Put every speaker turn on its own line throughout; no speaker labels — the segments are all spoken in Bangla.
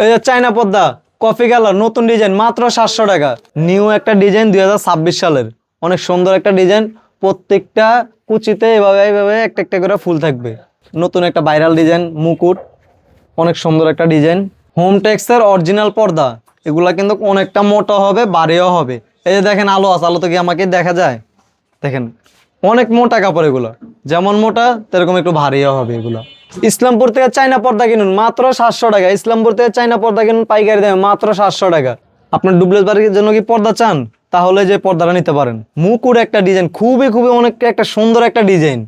এই যে চায়না পর্দা কফি কালার নতুন ডিজাইন মাত্র 700 টাকা। নিউ একটা ডিজাইন 2026 সালের, অনেক সুন্দর একটা ডিজাইন। প্রত্যেকটা কুচিতে এভাবে এভাবে একটা একটা করে ফুল থাকবে। নতুন একটা ভাইরাল ডিজাইন মুকুট, অনেক সুন্দর একটা ডিজাইন। হোম টেক্সের অরিজিনাল পর্দা, এগুলা কিন্তু অনেকটা মোটা হবে, ভারীও হবে। এই যে দেখেন আলো আছে, আলো তো কি আমাকে দেখা যায়? দেখেন অনেক মোটা কাপড়, এগুলো যেমন মোটা তেরকম একটু ভারীও হবে। এগুলো ইসলামপুর থেকে চায়না পর্দা কিনুন মাত্র 700 টাকা। ইসলামপুর থেকে চায়না পর্দা কিনুন পাইকারি দামে মাত্র 700 টাকা। আপনার ডুপ্লেক্স বাড়ির জন্য কি পর্দা চান, তাহলে যে পর্দাটা নিতে পারেন। মুকুট একটা ডিজাইন, খুবই খুবই অনেক একটা সুন্দর একটা ডিজাইন।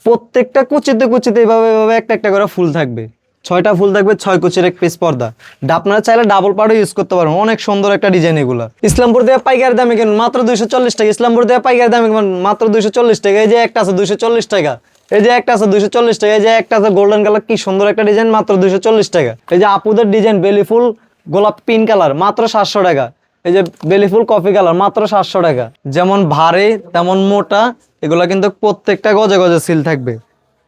প্রত্যেকটা কুচিতে কুচিতে এভাবে এভাবে একটা একটা করে ফুল থাকবে। 6টা ফুল থাকবে, 6 কুচির এক পিস পর্দা। আপনারা চাইলে ডাবল পার্টও ইউজ করতে পারেন, অনেক সুন্দর একটা ডিজাইন এগুলো। ইসলামপুর থেকে পাইকারি দামে কিনুন মাত্র 240 টাকা। ইসলামপুর থেকে পাইকারি দামে কিনুন মাত্র 240 টাকা। এই যে একটা আছে 240 টাকা, এই যে একটা আছে 240 টাকা, এই যে একটা আছে গোল্ডেন কালার, কি সুন্দর একটা ডিজাইন, মাত্র 240 টাকা। এই যে আপুদের ডিজাইন বেলি ফুল গোলাপ পিঙ্ক কালার, মাত্র 700 টাকা। এই যে বেলি ফুল কফি কালার, মাত্র 700 টাকা। যেমন ভারী তেমন মোটা, এগুলা কিন্তু প্রত্যেকটা গজে গজে সিল থাকবে।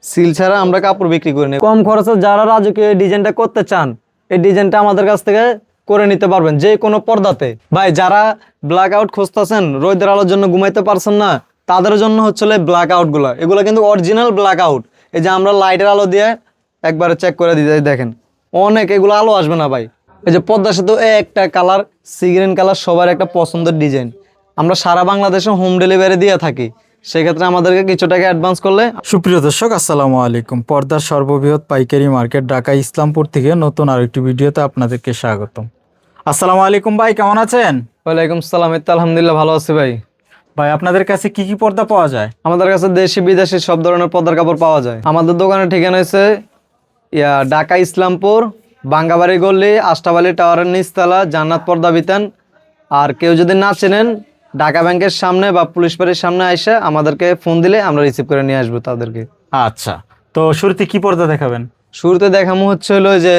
সিল ছাড়া আমরা কাপড় বিক্রি করি না। কম খরচে যারা রাজকীয় এই ডিজাইনটা করতে চান, এই ডিজাইনটা আমাদের কাছ থেকে করে নিতে পারবেন যে কোনো পর্দাতে। ভাই যারা ব্ল্যাক আউট খুঁজতেছেন, রোদের আলোর জন্য ঘুমাইতে পারছেন না, তাদের জন্য হচ্ছে ব্ল্যাক আউট গুলা। এগুলো কিন্তু অরিজিনাল ব্ল্যাক আউট। এই যে আমরা লাইটের আলো দিয়ে একবারে চেক করে দিতে, দেখেন অনেক এগুলো আলো আসবে না ভাই। এই যে পর্দার সাথে একটা কালার সি গ্রিন কালার, সবার একটা পছন্দের ডিজাইন। আমরা সারা বাংলাদেশে হোম ডেলিভারি দিয়ে থাকি, সেক্ষেত্রে আমাদেরকে কিছু টাকা অ্যাডভান্স করলে।
সুপ্রিয় দর্শক, আসসালামু আলাইকুম। পর্দার সর্ববৃহৎ পাইকারি মার্কেট ঢাকা ইসলামপুর থেকে নতুন আরেকটি ভিডিওতে আপনাদেরকে স্বাগতম। আসসালামু আলাইকুম ভাই, কেমন আছেন?
ওয়ালাইকুম সালাম। আলহামদুলিল্লাহ ভালো আছি ভাই।
ভাই আপনাদের কাছে কি কি পর্দা পাওয়া যায়?
আমাদের কাছে দেশি বিদেশি সব ধরনের পর্দার কাপড় পাওয়া যায়। আমাদের দোকানের ঠিকানা হচ্ছে ঢাকা ইসলামপুর বাঙ্গাবাড়ি গল্লি আষ্টাবালি টাওয়ারের নিচতলা, জান্নাত পর্দা বিতান। আর কেউ যদি না চেনেন, ঢাকা ব্যাংকের সামনে বা পুলিশ বাড়ির সামনে আইসা আমাদেরকে ফোন দিলে আমরা রিসিভ করে নিয়ে আসবো তাদেরকে।
আচ্ছা, তো শুরুতে কি পর্দা দেখাবেন?
শুরুতে দেখামো হচ্ছে হলো যে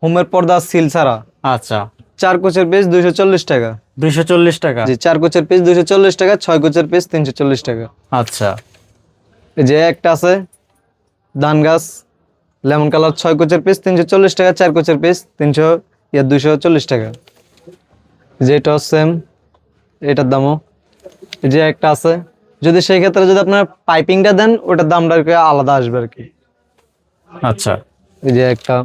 হোমের পর্দা সিল ছাড়া।
আচ্ছা,
4 কোচের পিস 240 টাকা।
240 টাকা?
জি, 4 কোচের পিস 240 টাকা, 6 কোচের পিস 340 টাকা।
আচ্ছা,
এই যে একটা আছে ধান গাছ লেমন কালার, 6 কোচের পিস 340 টাকা, 4 কোচের পিস 240 টাকা। যেটা সেম, এটার দামও। এই যে একটা আছে, যদি সেই ক্ষেত্রে যদি আপনার পাইপিংটা দেন, ওটার দামটা আলাদা আসবে আর কি।
আচ্ছা,
এই যে একটা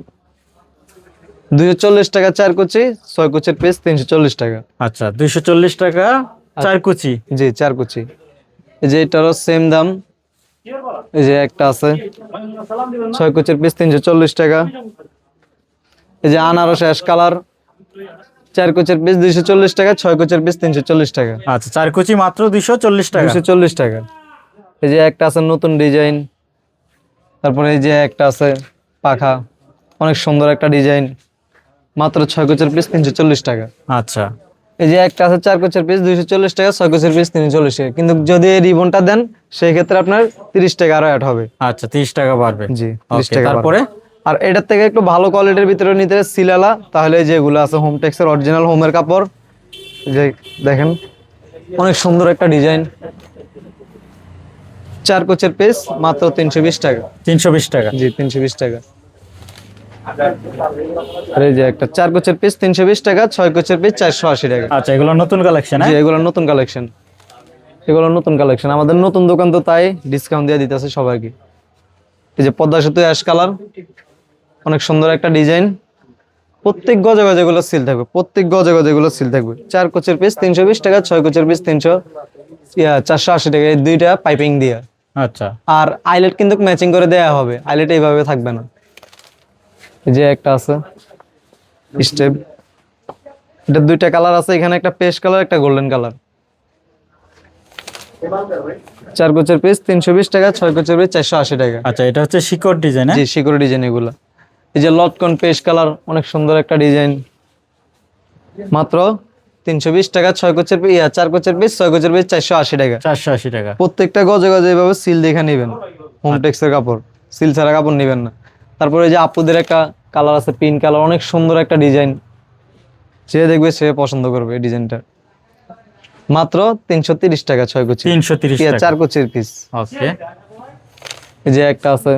240 টাকা 4 কুচি, 6 কোচের পিস 340 টাকা।
আচ্ছা, 240 টাকা 4 কুচি?
জি, 4 কুচি। এই যে এটারও সেম দাম। এই যে একটা আছে 6 কোচের পিস 340 টাকা। এই যে আনারস অ্যাশ কালার, 4 কোচের পিস 240 টাকা, 6 কোচের পিস 340 টাকা।
আচ্ছা, 4 কুচি মাত্র 240 টাকা?
240 টাকা। এই যে একটা আছে নতুন ডিজাইন। তারপরে এই যে একটা আছে পাখা, অনেক সুন্দর একটা ডিজাইন, মাত্র 6 কোচের পিস 340 টাকা।
আচ্ছা,
এই যে একটা আছে 4 কোচের পিস 240 টাকা, 6 কোচের পিস 340 টাকা। কিন্তু যদি এই রিবনটা দেন, সেই ক্ষেত্রে আপনার 30 টাকা আরো অ্যাড হবে।
আচ্ছা, 30 টাকা বাড়বে?
জি, 30
ওকে,
টাকা।
তারপরে?
আর এটার থেকে একটু ভালো কোয়ালিটির ভিতরে নিতে সিলালা, তাহলে যেগুলো আছে হোম টেক্সের অরিজিনাল হোমের কাপড়। যে দেখেন অনেক সুন্দর একটা ডিজাইন, 4 কোচের পিস মাত্র 320 টাকা।
320 টাকা?
জি, 320 টাকা। আর এই যে একটা 4 কোচের পিস 320 টাকা, 6 কোচের পিস 480 টাকা।
আচ্ছা, এগুলো নতুন কালেকশন?
জি, এগুলো নতুন কালেকশন। এগুলো নতুন কালেকশন, আমাদের নতুন দোকান তো তাই ডিসকাউন্ট দিয়ে দিতেছে সবাইকে। এই যে পদ্মা সেতু অ্যাশ কালার, অনেক সুন্দর একটা ডিজাইন। প্রত্যেক গজে গজে গুলো সিল থাকবে, প্রত্যেক গজে গজে গুলো সিল থাকবে। 4 কোচের পিস 320 টাকা, 6 কোচের পিস 480 টাকা। এই দুইটা পাইপিং দিয়ে।
আচ্ছা,
আর আইলেট কিন্তু ম্যাচিং করে দেয়া হবে, আইলেট এইভাবে থাকবে না। এই যে একটা আছে স্টেপ, এটা দুইটা কালার আছে, এখানে একটা পেস্ট কালার, একটা গোল্ডেন কালার। 4 কোচের পিস 320 টাকা, 6 কোচের পিস 480 টাকা।
আচ্ছা, এটা হচ্ছে শিকড় ডিজাইন?
জি, শিকড় ডিজাইন এগুলা। এই যে লটকন পেস্ট কালার, অনেক সুন্দর একটা ডিজাইন, মাত্র 320 টাকা, 6 কোচের পিস 4 কোচের পিস 6 কোচের পিস 480 টাকা।
480 টাকা?
প্রত্যেকটা গজে গজে এইভাবে সিল দেখে নেবেন। হোম টেক্সের কাপড়, সিল ছাড়া কাপড় নেবেন না। তারপরে এই যে আপুদের একটা কালার আছে পিঙ্ক কালার, অনেক সুন্দর একটা ডিজাইন, যে দেখবে সে পছন্দ করবে এই ডিজাইনটা। মাত্র 330 টাকা 6 কোচি,
330 টাকা?
4 কোচির পিস।
ওকে।
এই যে একটা আছে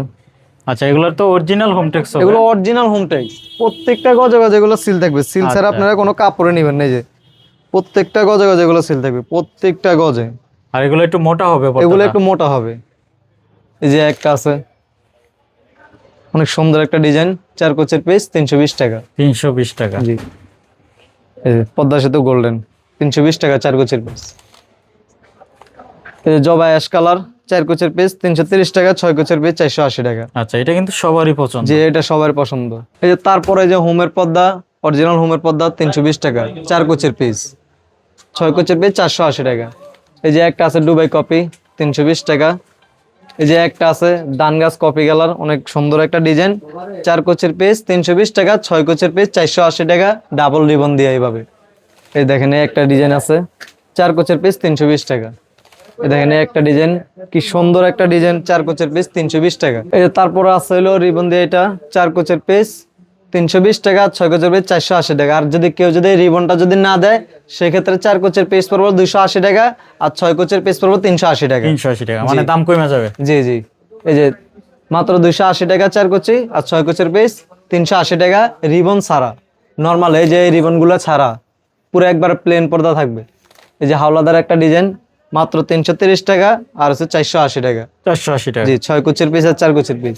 আচ্ছা, এগুলোর তো অরিজিনাল হোমটেক্স হবে।
এগুলো অরিজিনাল হোমটেক্স, প্রত্যেকটা গজে গজে এগুলো সিল থাকবে। সিল ছাড়া
আচ্ছা।
আপনারা কোনো কাপড়ে নেবেন না, এই যে প্রত্যেকটা গজে গজে এগুলো সিল থাকবে, প্রত্যেকটা গজে।
আর এগুলো একটু মোটা হবে
এগুলো
পর্দাটা।
একটু মোটা হবে। এই যে একটা আছে অনেক সুন্দর একটা ডিজাইন, 4 কোচের পিস, 320 টাকা।
320 টাকা।
জি, এই যে পদ্মা সেতু গোল্ডেন, 320 টাকা 4 কোচের পিস। এই যে জবা অ্যাশ কালার, 4 কোচের পিস, 330 টাকা। 6 কোচের পিস 480 টাকা।
আচ্ছা, এটা কিন্তু সবারই পছন্দ।
যে এটা সবার পছন্দ। এই যে তারপরে যে হোমের পর্দা, অরিজিনাল হোমের পর্দা 320 টাকা 4 কোচের পিস, 6 কোচের পিস 480 টাকা। এই যে একটা আছে দুবাই কপি, 320 টাকা। এই যে একটা আছে ডান গাছ কপি কালার, অনেক সুন্দর একটা ডিজাইন, 4 কোচের পিস 320 টাকা। 6 কোচের পিস 480 টাকা, ডাবল রিবন দিয়ে এইভাবে। এই দেখেন এই একটা ডিজাইন আছে, 4 কোচের পিস 320 টাকা। এই দেখেন এই একটা ডিজাইন, কি সুন্দর একটা ডিজাইন, 4 কোচের পিস 320 টাকা। এই যে তারপরে আছে হলো রিবন দিয়ে, এটা 4 কোচের পিস 320 টাকা। 6 কোচের পিস 480 টাকা। আর যদি কেউ যদি রিবনটা যদি না দেয়, সেক্ষেত্রে 4 কোচের পিস পড়বে 280 টাকা, আর 6 কোচের পিস পড়বে 380 টাকা।
380 টাকা, মানে দাম কমে যাবে।
জি জি, এই যে মাত্র 280 টাকা 4 কোচি, আর 6 কোচের পিস 380 টাকা, রিবন ছাড়া। নর্মাল এই যে রিবন গুলো ছাড়া পুরো একবার প্লেন পর্দা থাকবে। এই যে হাওলাদার একটা ডিজাইন, মাত্র 330 টাকা, আর হচ্ছে 480 টাকা।
480 টাকা।
জি, 6 কোচের পিস আর 4 কোচের পিস।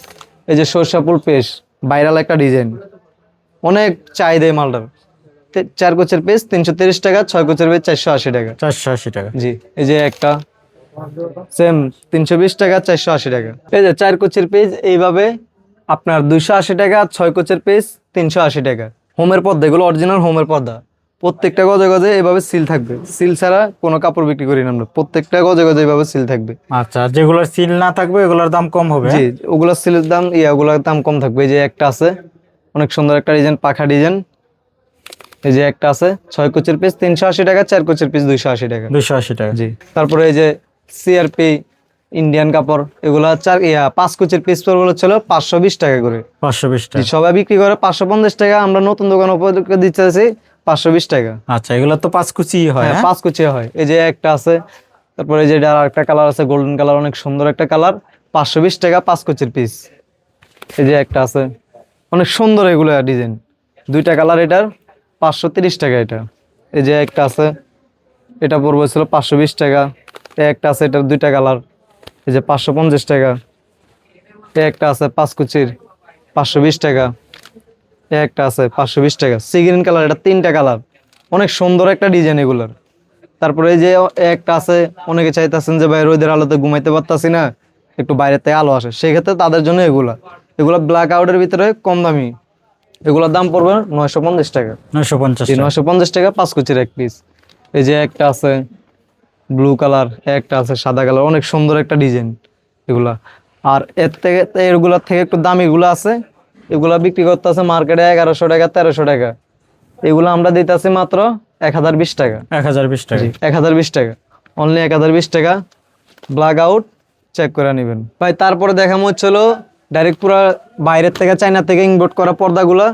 এই যে সরষাপুর পেশ, ভাইরাল একটা ডিজাইন, অনেক চাহিদা এই মালটার। 4 কোচের পিস 330 টাকা, 6 কোচের পিস 480 টাকা।
480 টাকা।
জি, এই যে একটা সেম 320 টাকা, 480 টাকা। এই যে 4 কোচের পিস এইভাবে আপনার 280 টাকা, 6 কোচের পিস 380 টাকা। হোমের পর্দা, এগুলো অরিজিনাল হোমের পর্দা, প্রত্যেকটা গজে গজে এভাবে সিল থাকবে। সিল ছাড়া কোনো কাপড় বিক্রি করি না আমরা, প্রত্যেকটা গজে গজে এভাবে সিল থাকবে।
আচ্ছা, আর যেগুলোর সিল না থাকবে এগুলোর দাম কম হবে।
জি, ওগুলোর সিলের দাম ওগুলোর দাম কম থাকবে। এই যে একটা আছে অনেক সুন্দর একটা ডিজাইন, পাখা ডিজাইন। এই যে একটা আছে 6 কোচের পিস 380 টাকা, 4 কোচের পিস 280 টাকা।
280 টাকা।
জি, তারপরে এই যে সিআরপি ইন্ডিয়ান কাপড়, এগুলা 5 কোচের পিস পড়বে ছিল 520 টাকা করে।
520
জি,
টাকা।
সবাই বিক্রি করে 550 টাকা, আমরা নতুন দোকান উপলক্ষে দিচ্ছি 520 টাকা।
আচ্ছা, এগুলো তো 5 কুচি হয়।
হ্যাঁ,
হ্যাঁ?
5 কুচি হয়। এই যে একটা আছে, তারপরে এই যে এটা আর একটা কালার আছে গোল্ডেন কালার, অনেক সুন্দর একটা কালার, 520 টাকা 5 কোচের পিস। এই যে একটা আছে অনেক সুন্দর, এগুলো ডিজাইন, দুইটা কালার, এটার 530 টাকা এটা। এই যে একটা আছে, এটা পড়বে ছিল 520 টাকা। এই একটা আছে, এটার দুইটা কালার, এই যে 550 টাকা। এই একটা আছে 5 কুচির, 520 টাকা। এই একটা আছে 520 টাকা, সি গ্রিন কালার, এটা 3টা কালার, অনেক সুন্দর একটা ডিজাইন এগুলার। তারপরে এই যে একটা আছে, অনেকে চাইতেছেন যে ভাই রোদের আলোতে ঘুমাইতে পারতাছি না, একটু বাইরে থেকে আলো আসে, সেক্ষেত্রে তাদের জন্য এগুলা ব্ল্যাক আউটের ভিতরে কম দামি, এগুলোর দাম পড়বে 950 টাকা।
950 টাকা।
950 টাকা 5 কুচির এক পিস। এই যে একটা আছে ব্লু কালার, একটা আছে সাদা কালার, অনেক সুন্দর একটা ডিজাইন এগুলা। আর এর থেকে এগুলার থেকে একটু দামি এগুলো আছে, এগুলা বিক্রি করতে আছে মার্কেটে 1100 টাকা 1300 টাকা, এগুলো আমরা দিতেছি মাত্র 1020 টাকা।
1020 টাকা।
1020 টাকা, অনলি 1020 টাকা, ব্ল্যাক আউট চেক করে নেবেন ভাই। তারপরে দেখানো হচ্ছিল ডাইরেক্ট পুরো বাইরের থেকে, চায়না থেকে ইম্পোর্ট করা পর্দাগুলো।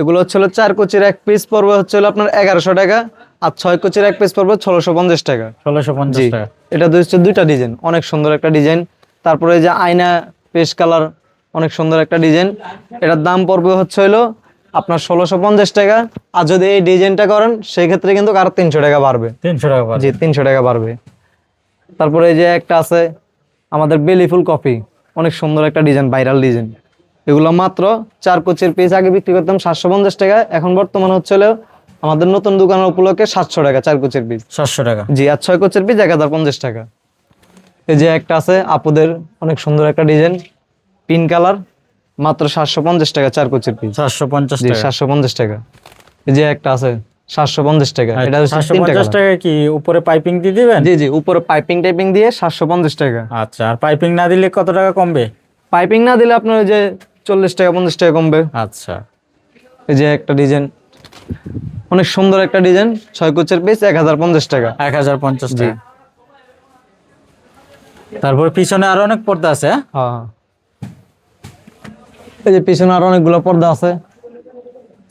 এগুলো হচ্ছিল 4 কোচির এক পিস পড়বে হচ্ছিল আপনার 1100 টাকা, আর 6 কোচির এক পিস পড়বে 1650 টাকা।
1650 টাকা।
এটা হচ্ছে দুইটা ডিজাইন, অনেক সুন্দর একটা ডিজাইন। তারপরে এই যে আয়না পেস্ট কালার, অনেক সুন্দর একটা ডিজাইন, এটার দাম পড়বে হচ্ছিল আপনার 1650 টাকা। আর যদি এই ডিজাইনটা করেন সেই ক্ষেত্রে কিন্তু আরো 300 টাকা বাড়বে।
300 টাকা পার।
জি, 300 টাকা বাড়বে। তারপরে এই যে একটা আছে আমাদের বেলিফুল কপি, অনেক সুন্দর একটা ডিজাইন, ভাইরাল ডিজাইন। এগুলো মাত্র 4 কোচের পিস আগে বিক্রি করতাম 750 টাকা, এখন বর্তমানে হচ্ছিল আমাদের নতুন দোকানের উপলক্ষে 700 টাকা 4 কোচের পিস।
700 টাকা।
জি, আর 6 কোচের পিস 1050 টাকা। এই যে একটা আছে আপুদের, অনেক সুন্দর একটা ডিজাইন, পিঙ্ক কালার, মাত্র 750 টাকা 4 কোচের পিস।
750
জি,
টাকা।
750 টাকা। এই যে একটা আছে 750 টাকা, এটা হচ্ছে 3টা
750
কালার।
টাকা কি উপরে পাইপিং দিয়ে দিবেন?
জি জি, উপরে পাইপিং টাইপিং দিয়ে 750 টাকা।
আচ্ছা, আর পাইপিং না দিলে কত টাকা কমবে?
পাইপিং না দিলে আপনার ওই যে 40 টাকা 50 টাকা কমবে।
আচ্ছা,
এই যে একটা ডিজাইন, অনেক সুন্দর একটা ডিজাইন, 6 কোচের পিস 1050 টাকা।
1050
জি।
টাকা। তারপর পিছনে আরো অনেক পর্দা আছে। হ্যাঁ?
হ্যাঁ, এই যে পিছনে আরো অনেকগুলো পর্দা আছে,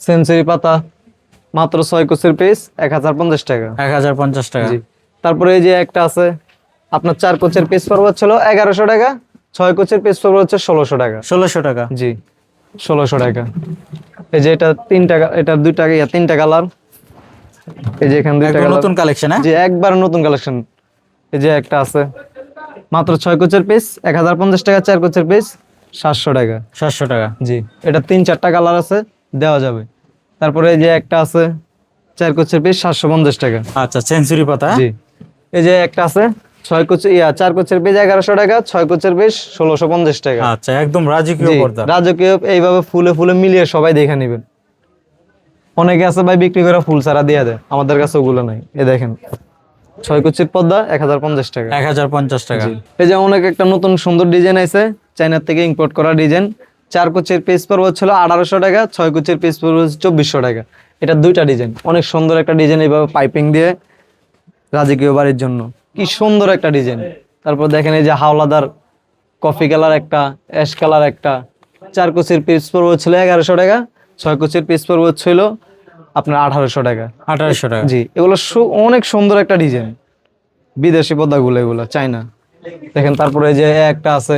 সেঞ্চুরি পাতা, মাত্র 6 কোচের পিস 1050 টাকা।
1050 টাকা।
জি। তারপরে এই যে একটা আছে আপনার 4 কোচের পিস পড়বে ছিল 1100 টাকা, ছয় কোচের পিস পড়বে হচ্ছে 1600 টাকা।
1600 টাকা।
জি 1600 টাকা। এই যে এটা 3টা, এটা 2টা, 3টা কালার। এই যে এখানে 2টা
একদম
কালার,
নতুন কালেকশন। হ্যাঁ,
জি একবার নতুন কালেকশন। এই যে একটা আছে মাত্র 6 কোচের পিস 1050 টাকা, 4 কোচের পিস 700 টাকা।
700 টাকা।
জি এটা 3-4টা কালার আছে, দেওয়া যাবে। তারপরে এই যে একটা আছে 4 কোচের পিস 750 টাকা।
আচ্ছা, সেঞ্চুরি পাতা।
জি এই যে একটা আছে 6 কোচ 4 কোচের পিস 1100 টাকা, 6 কোচের পিস 1650 টাকা।
আচ্ছা, একদম রাজকীয়
জি
পর্দা।
রাজকীয়, এইভাবে ফুলে ফুলে মিলিয়ে সবাই দেখে নেবেন। অনেকে আছে ভাই বিক্রি করে ফুল ছাড়া দিয়ে দেয়, আমাদের কাছে ওগুলো নাই। এই দেখেন 6 কোচের পর্দা 1050 টাকা।
1050 টাকা।
জি এই যে অনেক একটা নতুন সুন্দর ডিজাইন আছে, চায়না থেকে ইম্পোর্ট করা ডিজাইন। 4 কোচের পিস পড়বে ছিল 1800 টাকা, 6 কোচের পিস পড়বে 2400 টাকা। এটা 2টা ডিজাইন, অনেক সুন্দর একটা ডিজাইন, এইভাবে পাইপিং দিয়ে রাজকীয় বাড়ির জন্য কি সুন্দর একটা ডিজাইন। তারপর দেখেন এই যে হাওলাদার কফি কালার একটা, অ্যাশ কালার একটা। 4 কোচের পিস পড়বে ছিল 1100 টাকা, 6 কোচের পিস পড়বে ছিল আপনার 1800 টাকা।
1800 টাকা।
জি এগুলো অনেক সুন্দর একটা ডিজাইন, বিদেশি পদ্মাগুলো এগুলো চায়না। দেখেন তারপরে এই যে একটা আছে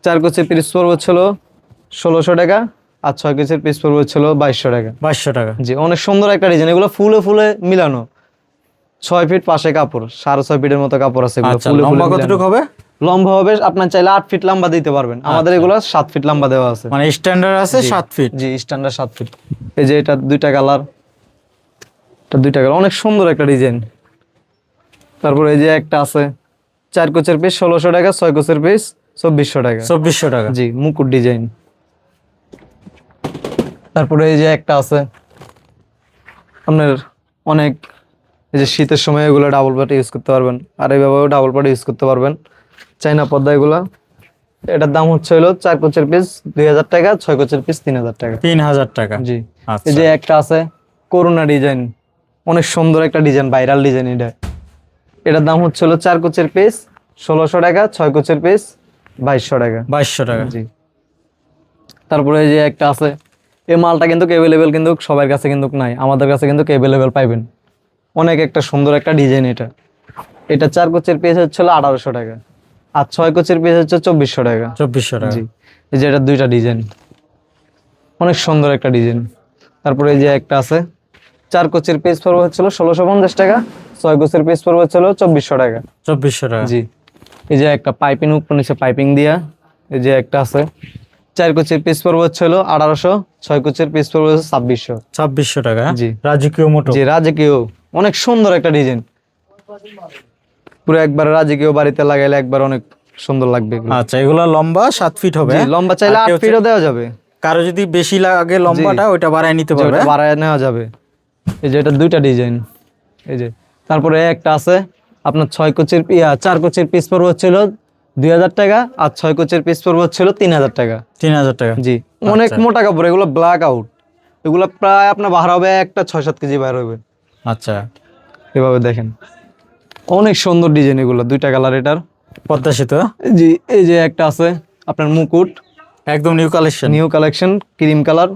4 কোচের পিস পড়বে ছিল 1600 টাকা, আর 6 কোচের পিস পড়বে ছিল 2200 টাকা।
2200 টাকা।
জি অনেক সুন্দর একটা ডিজাইন, এগুলো ফুলে ফুলে মিলানো। 6 ফিট পাশে কাপড়, 6.5 ফিটের মতো কাপড় আছে এগুলো,
আচ্ছা,
ফুলে ফুলে
লম্বা
মিলানো।
কতটুকু হবে?
লম্বা হবে আপনার চাইলে 8 ফিট লম্বা দিতে পারবেন, আমাদের এগুলো 7 ফিট লম্বা দেওয়া আছে।
মানে স্ট্যান্ডার্ড আছে
জি।
7 ফিট।
G standard 7 fit. এই যে এটা 2টা কালার, এটা 2টা কালার, অনেক সুন্দর একটা ডিজাইন। তারপরে এই যে একটা আছে 4 কোচের পিস 1600 টাকা, 6 কোচের পিস 2400 টাকা।
2400 টাকা।
জি মুকুট ডিজাইন। তারপরে এই যে একটা আছে আপনার অনেক, এই যে শীতের সময় এগুলো ডাবল পার্ট ইউজ করতে পারবেন, আর এইভাবেও ডাবল পার্ট ইউজ করতে পারবেন। চাইনা পর্দা এগুলা, এটার দাম হচ্ছে হলো 4 কোচের পিস 2000 টাকা, 6 কোচের পিস 3000 টাকা।
3000 টাকা।
জি
আচ্ছা।
এই যে একটা আছে করোনা ডিজাইন, অনেক সুন্দর একটা ডিজাইন, ভাইরাল ডিজাইন এটা। এটার দাম হচ্ছে হলো 4 কোচের পিস 1600 টাকা, 6 কোচের পিস 2200 টাকা।
2200 টাকা।
জি তারপরে এই যে একটা আছে, এই মালটা কিন্তু অ্যাভেলেবেল কিন্তু সবার কাছে কিন্তু নাই, আমাদের কাছে কিন্তু অ্যাভেলেবেল পাইবেন। অনেক একটা সুন্দর একটা ডিজাইন এটা। এটা 4 কোচের পিস হচ্ছে 1800 টাকা, আর 6 কোচের পিস হচ্ছে 2400 টাকা।
2400 টাকা।
জি এই যে এটা 2টা ডিজাইন, অনেক সুন্দর একটা ডিজাইন। তারপরে এই যে একটা আছে 4 কোচের পিস পড়বে হচ্ছিল 1650 টাকা, 6 কোচের পিস পড়বে হচ্ছিল 2400 টাকা।
2400 টাকা।
জি এই যে একটা পাইপিং, উপর নিচে পাইপিং দিয়া। এই যে একটা আছে 4 কোচের পিস পড়বে হচ্ছিল 1800, 6 কোচের পিস পড়বে 2600।
2600 টাকা।
জি।
রাজকীয় মোটো।
জি রাজকীয়, অনেক সুন্দর একটা ডিজাইন, পুরো একবার রাজকীয় বাড়িতে লাগাইলে একবার অনেক সুন্দর লাগবে এগুলো।
আচ্ছা, এগুলো লম্বা 7 ফিট হবে।
জি লম্বা চাইলে
আর
8
কেউ
ফিটও দেওয়া যাবে,
কারো যদি বেশি লাগে লম্বাটা, ওইটা বাড়ায় নিতে
যে
পারবে।
ওটা বাড়ায় নেওয়া যাবে। এই যে এটা 2টা ডিজাইন। এই যে তারপরে একটা আছে আপনার 6 কোচের 4 কোচের পিস পড়বে হচ্ছিল 2000 টাকা, আর 6 কোচের পিস পড়বে হচ্ছিল 3000 টাকা।
3000 টাকা।
জি অনেক মোটা কাপড় এগুলো, ব্ল্যাক আউট। এগুলো প্রায় আপনার বাহার হবে একটা 6-7 কেজি বাইর হবে।
আচ্ছা,
এভাবে দেখেন অনেক সুন্দর ডিজাইন এগুলো, 2টা কালার এটার।
পদ্মা সেতু।
জি এই যে একটা আছে আপনার মুকুট,
একদম new collection.
New collection, cream colour.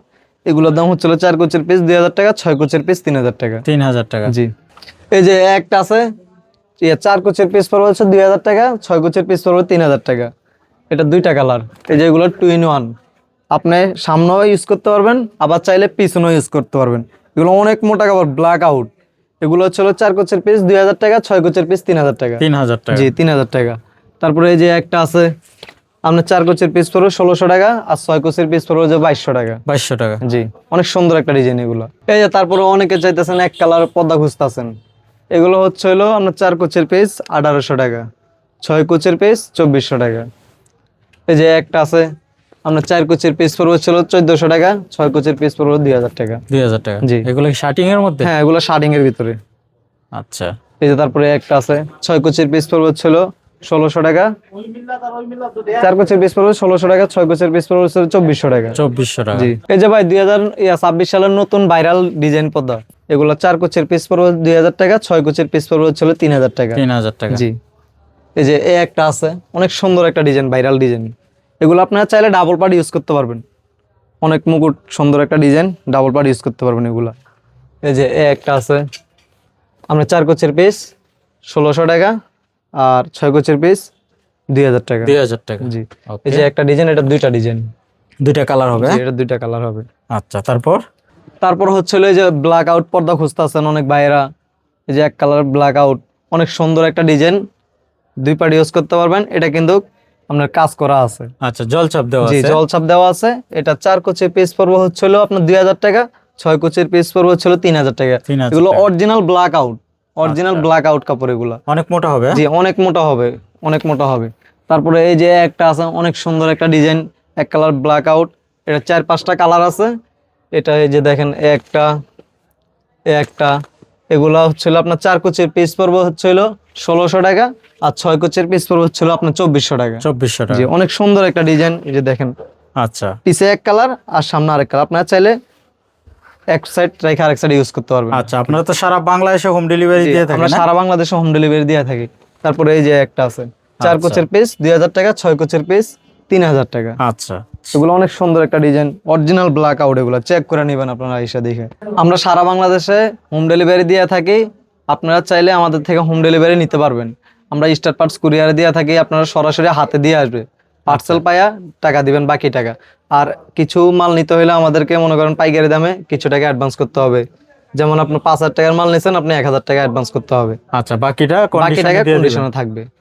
এগুলোর দাম হচ্ছিল 4 কোচের পিস 2000 টাকা, 6 কোচের পিস 3000 টাকা।
3000 টাকা।
জি এই যে একটা আছে 4 কোচের পিস পড়বে হচ্ছে 2000 টাকা, 6 কোচের পিস পড়বে 3000 টাকা। এটা 2টা কালার। এই যে এগুলো 2 in 1, আপনি সামনেও ইউজ করতে পারবেন, আবার চাইলে পিছনেও ইউজ করতে পারবেন। এগুলো অনেক মোটা কাপড়, ব্ল্যাক আউট। এগুলো হচ্ছে 4 কোচের পিস 2000 টাকা, 6 কোচের পিস 3000 টাকা।
3000 টাকা।
জি 3000 টাকা। তারপরে এই যে একটা আছে আপনার 4 কোচের পিস পড়বে 1600 টাকা, আর 6 কোচের পিস পড়বে যে 2200 টাকা।
2200 টাকা।
জি অনেক সুন্দর একটা ডিজাইন এগুলো। এই যে তারপরে অনেকে চাইতেছেন এক কালার পর্দা খুঁজতেছেন, এগুলো হচ্ছে হলো আপনার 4 কোচের পিস 1800 টাকা, 6 কোচের পিস 2400 টাকা। এই যে একটা আছে আপনার 4 কোচের পিস পড়বে হচ্ছিল 1400 টাকা, 6 কোচের পিস পড়বে 2000 টাকা।
2000 টাকা।
জি।
এগুলো কি শার্টিং এর মধ্যে?
হ্যাঁ এগুলো শার্টিং এর ভিতরে।
আচ্ছা।
এই যে তারপরে একটা আছে 6 কোচের পিস পড়বে হচ্ছিল 1600 টাকা, 4 কোচের পিস পড়বে 1600 টাকা, 6 কোচের পিস পড়বে হচ্ছে 2400 টাকা।
2400 টাকা।
জি এই যে ভাই 2026 সালের নতুন ভাইরাল ডিজাইন পর্দা, এগুলো 4 কোচের পিস পড়বে 2000 টাকা, 6 কোচের পিস পড়বে হচ্ছে 3000 টাকা।
3000 টাকা।
জি এই যে একটা আছে অনেক সুন্দর একটা ডিজাইন, ভাইরাল ডিজাইন। এগুলো আপনারা চাইলে ডাবল পার্ট ইউজ করতে পারবেন, অনেক মুকুট সুন্দর একটা ডিজাইন, ডাবল পার্ট ইউজ করতে পারবেন এগুলা। এই যে একটা আছে আমরা 4 কোচের পিস 1600 টাকা, আর 6 কোচের পিস 2000 টাকা।
2000 টাকা।
জি।
ওকে,
এই যে একটা ডিজাইন, এটা দুইটা ডিজাইন।
দুইটা কালার হবে।
এটা দুইটা কালার হবে।
আচ্ছা, তারপর
তারপর হচ্ছিল এই যে ব্ল্যাক আউট পর্দা খুঁজতেছেন অনেক ভাইয়েরা, এই যে এক কালার ব্ল্যাক আউট, অনেক সুন্দর একটা ডিজাইন, দুই পার্ট ইউজ করতে পারবেন। এটা কিন্তু আপনার কাজ করা আছে।
আচ্ছা, জলছাপ দেওয়া
জি,
আছে।
জলছাপ দেওয়া আছে। এটা 4 কুচির পিস পড়বে হচ্ছিল আপনার 2000 টাকা, 6 কুচির পিস পড়বে হচ্ছিল 3000 টাকা।
3000
এগুলো
টাকা।
অরিজিনাল ব্ল্যাক আউট, অরিজিনাল
আচ্ছা।
ব্ল্যাক আউট কাপড় এগুলা।
অনেক মোটা হবে।
জি, অনেক মোটা হবে, অনেক মোটা হবে। তারপরে এই যে একটা আছে অনেক সুন্দর একটা ডিজাইন, এক কালার ব্ল্যাক আউট, এটা 4-5টা কালার আছে। এটা এই যে দেখেন, একটা এগুলা হচ্ছিল আপনার 4 কুচির পিস পড়বে হচ্ছিল 1600 টাকা, আর 6 কুচির পিস পড়বে হচ্ছিল আপনার 2400 টাকা।
2400
জি,
টাকা।
অনেক সুন্দর একটা ডিজাইন। এই যে দেখেন,
আচ্ছা,
পিছে এক কালার আর সামনে আরেক কালার, আপনারা চাইলে এক সাইড রেখে আরেক সাইড ইউজ করতে পারবেন।
আচ্ছা, আপনারা তো সারা বাংলাদেশে হোম ডেলিভারি
জি,
দিয়ে
আমরা
থাকেন না?
সারা বাংলাদেশে হোম ডেলিভারি দিয়ে থাকি। তারপরে এই যে একটা আছে 4
আচ্ছা।
কোচের পিস 2000 টাকা, 6 কোচের পিস 3000 টাকা।
আচ্ছা,
এগুলো অনেক সুন্দর একটা ডিজাইন, অরিজিনাল ব্ল্যাক আউট। এগুলো চেক করে নেবেন আপনারা এসে দেখে। আমরা সারা বাংলাদেশে হোম ডেলিভারি দিয়ে থাকি, আপনারা চাইলে আমাদের থেকে হোম ডেলিভারি নিতে পারবেন। আমরা স্টার পার্টস কুরিয়ারে দিয়ে থাকি, আপনারা সরাসরি হাতে দিয়ে আসবে, পার্সেল পাইয়া টাকা দিবেন, বাকি টাকা। আর কিছু মাল নিতে হলে আমাদেরকে মনে করেন পাইকারি দামে কিছু টাকা অ্যাডভান্স করতে হবে। যেমন আপনি 5000 টাকার মাল নিছেন, আপনি 1000 টাকা অ্যাডভান্স করতে হবে,
আচ্ছা, বাকিটা
বাকি টাকা
কন্ডিশনে দিয়ে দিবেন।
কন্ডিশনে থাকবে।